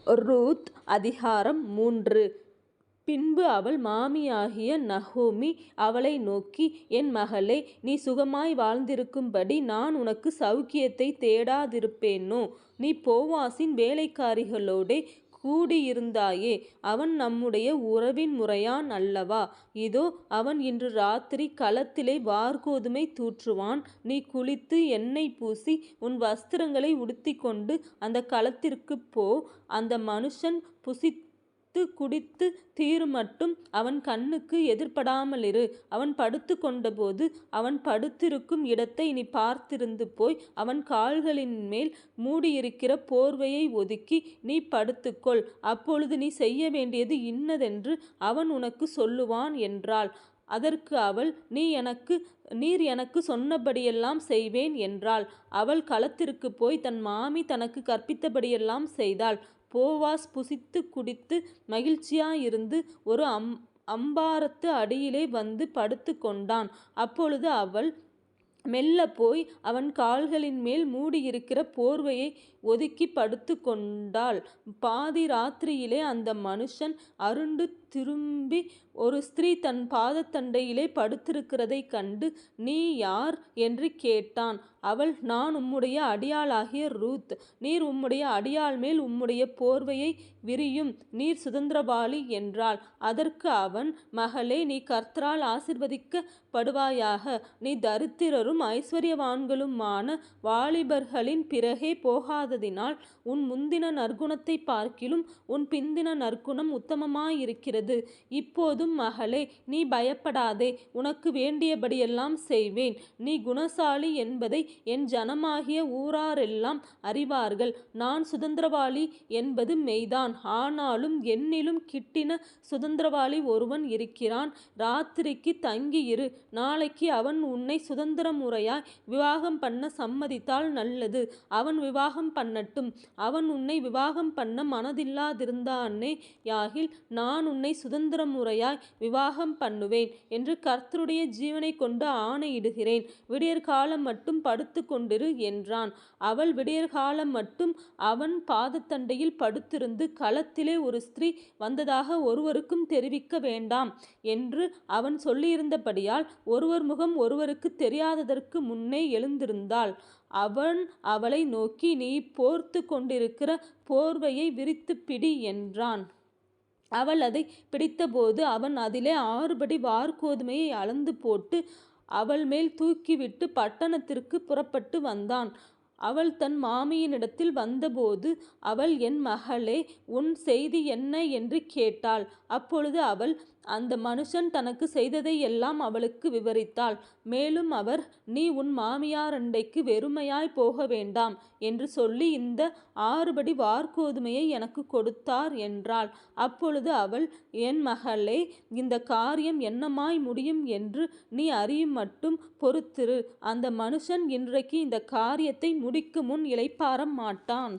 Ruth அதிகாரம் 3. பின்பு அவள் மாமியாகிய நகோமி அவளை நோக்கி, என் மகளே, நீ சுகமாய் வாழ்ந்திருக்கும்படி நான் உனக்கு சௌக்கியத்தை தேடாதிருப்பேனோ? நீ போவாசின் வேலைக்காரிகளோடே கூடியிருந்தாயே, அவன் நம்முடைய உறவின் முறையான் அல்லவா? இதோ அவன் இன்று ராத்திரி களத்திலே வார்கோதுமை தூற்றுவான். நீ குளித்து எண்ணெய் பூசி உன் வஸ்திரங்களை உடுத்திக்கொண்டு அந்த களத்திற்குப் போ. அந்த மனுஷன் புசித்து குடித்து தீருமட்டும் அவன் கண்ணுக்கு எதிர்ப்படாமலிரு. அவன் படுத்து கொண்டபோது அவன் படுத்திருக்கும் இடத்தை நீ பார்த்திருந்து போய் அவன் கால்களின் மேல் மூடியிருக்கிற போர்வையை ஒதுக்கி நீ படுத்துக்கொள். அப்பொழுது நீ செய்ய வேண்டியது இன்னதென்று அவன் உனக்கு சொல்லுவான் என்றாள். அதற்கு அவள், நீர் எனக்கு சொன்னபடியெல்லாம் செய்வேன் என்றாள். அவள் களத்திற்கு போய் தன் மாமி தனக்கு கற்பித்தபடியெல்லாம் செய்தாள். போவாஸ் புசித்து குடித்து மகிழ்ச்சியாயிருந்து ஒரு அம்பாரத்து அடியிலே வந்து படுத்து கொண்டான். அப்பொழுது அவள் மெல்ல போய் அவன் கால்களின் மேல் மூடியிருக்கிற போர்வையை ஒதுக்கி படுத்து கொண்டாள். பாதி ராத்திரியிலே அந்த மனுஷன் அருண்டு திரும்பி ஒரு ஸ்திரீ தன் பாதத்தண்டையிலே படுத்திருக்கிறதைக் கண்டு, நீ யார் என்று கேட்டான். அவள், நான் உம்முடைய அடியாளாகிய ரூத். நீர் உம்முடைய அடியாள் மேல் உம்முடைய போர்வையை விரியும். நீர் சுதந்திரவாளி என்றாள். அதற்கு அவன், மகளே, நீ கர்த்தரால் ஆசீர்வதிக்கப்படுவாயாக. நீ தரித்திரரும் ஐஸ்வர்யவான்களுமான வாலிபர்களின் பிறகே போகாததினால் உன் முந்தின நற்குணத்தை பார்க்கிலும் உன் பிந்தின நற்குணம் உத்தமமாயிருக்கிறது. இப்போதும் மகளே, நீ பயப்படாதே. உனக்கு வேண்டியபடியெல்லாம் செய்வேன். நீ குணசாலி என்பதை என் ஜனமாகிய ஊராரெல்லாம் அறிவார்கள். நான் சுதந்திரவாளி என்பது மெய்தான். ஆனாலும் என்னிலும் கிட்டின சுதந்திரவாளி ஒருவன் இருக்கிறான். ராத்திரிக்கு தங்கியிரு. நாளைக்கு அவன் உன்னை சுதந்திர முறையாய் விவாகம் பண்ண சம்மதித்தால் நல்லது. அவன் விவாகம் பண்ணட்டும். அவன் உன்னை விவாகம் பண்ண மனதில்லாதிருந்தானே யாகில் நான் உன்னை சுதந்திர முறையாய் விவாகம் பண்ணுவேன் என்று கர்த்தருடைய ஜீவனை கொண்டு ஆணையிடுகிறேன். விடியற்காலம் மட்டும் படுத்து கொண்டிரு என்றான். அவள் விடியற்காலம் மட்டும் அவன் பாதத்தண்டையில் படுத்திருந்து, களத்திலே ஒரு ஸ்திரீ வந்ததாக ஒருவருக்கும் தெரிவிக்க வேண்டாம் என்று அவன் சொல்லியிருந்தபடியால் ஒருவர் முகம் ஒருவருக்கு தெரியாததற்கு முன்னே எழுந்திருந்தாள். அவன் அவளை நோக்கி, நீ போர்த்து கொண்டிருக்கிற போர்வையை விரித்து பிடி என்றான். அவள் அதை பிடித்தபோது அவன் அதிலே 6 படி வார்கோதுமையை அளந்து போட்டு அவள் மேல் தூக்கிவிட்டு பட்டணத்திற்கு புறப்பட்டு வந்தான். அவள் தன் மாமியினிடத்தில் வந்தபோது அவள், என் மகளே, உன் செய்தி என்ன என்று கேட்டாள். அப்பொழுது அவள் அந்த மனுஷன் தனக்கு செய்ததை எல்லாம் அவளுக்கு விவரித்தாள். மேலும் அவர், நீ உன் மாமியாரண்டைக்கு வெறுமையாய் போக வேண்டாம் என்று சொல்லி இந்த 6 படி வார்கோதுமையை எனக்கு கொடுத்தார் என்றாள். அப்பொழுது அவள், என் மகளே, இந்த காரியம் என்னமாய் முடியும் என்று நீ அறியும் மட்டும் பொறுத்திரு. அந்த மனுஷன் இன்றைக்கு இந்த காரியத்தை முடிக்கும் முன் இளைப்பாற மாட்டான்.